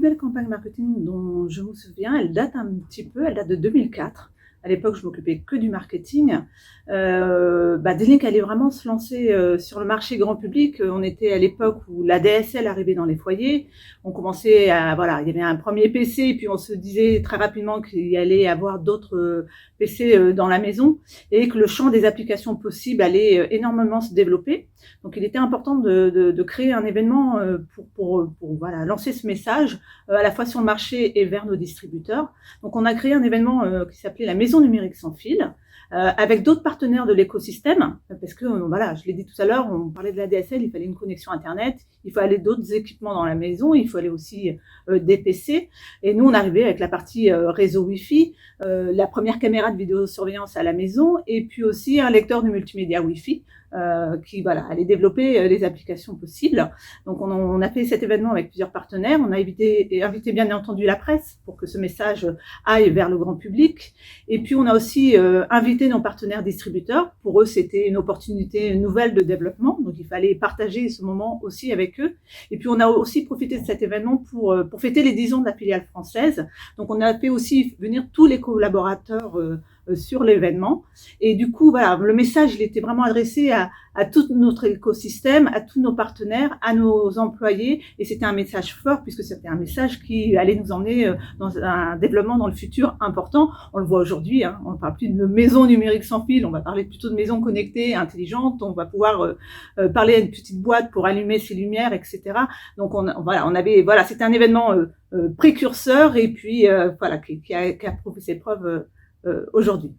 belle campagne marketing dont je me souviens, elle date un petit peu, elle date de 2004. À l'époque, je m'occupais que du marketing. D-Link allait vraiment se lancer sur le marché grand public. On était à l'époque où la DSL arrivait dans les foyers. On commençait à, voilà, il y avait un premier PC et puis on se disait très rapidement qu'il y allait avoir d'autres PC dans la maison et que le champ des applications possibles allait énormément se développer. Donc, il était important de créer un événement pour voilà, lancer ce message à la fois sur le marché et vers nos distributeurs. Donc, on a créé un événement qui s'appelait la Maison Numérique Sans Fil, avec d'autres partenaires de l'écosystème, parce que voilà, je l'ai dit tout à l'heure, on parlait de la DSL, il fallait une connexion Internet, il fallait d'autres équipements dans la maison, il fallait aussi des PC. Et nous, on arrivait avec la partie réseau Wi-Fi, la première caméra de vidéosurveillance à la maison, et puis aussi un lecteur de multimédia Wi-Fi. Qui voilà, allait développer les applications possibles. Donc on a fait cet événement avec plusieurs partenaires. On a invité bien entendu la presse pour que ce message aille vers le grand public. Et puis on a aussi invité nos partenaires distributeurs. Pour eux, c'était une opportunité nouvelle de développement. Donc il fallait partager ce moment aussi avec eux. Et puis on a aussi profité de cet événement pour fêter les 10 ans de la filiale française. Donc on a fait aussi venir tous les collaborateurs sur l'événement. Et du coup, voilà, le message, il était vraiment adressé à tout notre écosystème, à tous nos partenaires, à nos employés. Et c'était un message fort puisque c'était un message qui allait nous emmener dans un développement dans le futur important. On le voit aujourd'hui, hein, on ne parle plus de maison numérique sans fil, on va parler plutôt de maison connectée, intelligente. On va pouvoir parler à une petite boîte pour allumer ses lumières, etc. Donc voilà, c'était un événement précurseur et puis voilà, qui a prouvé ses preuves aujourd'hui.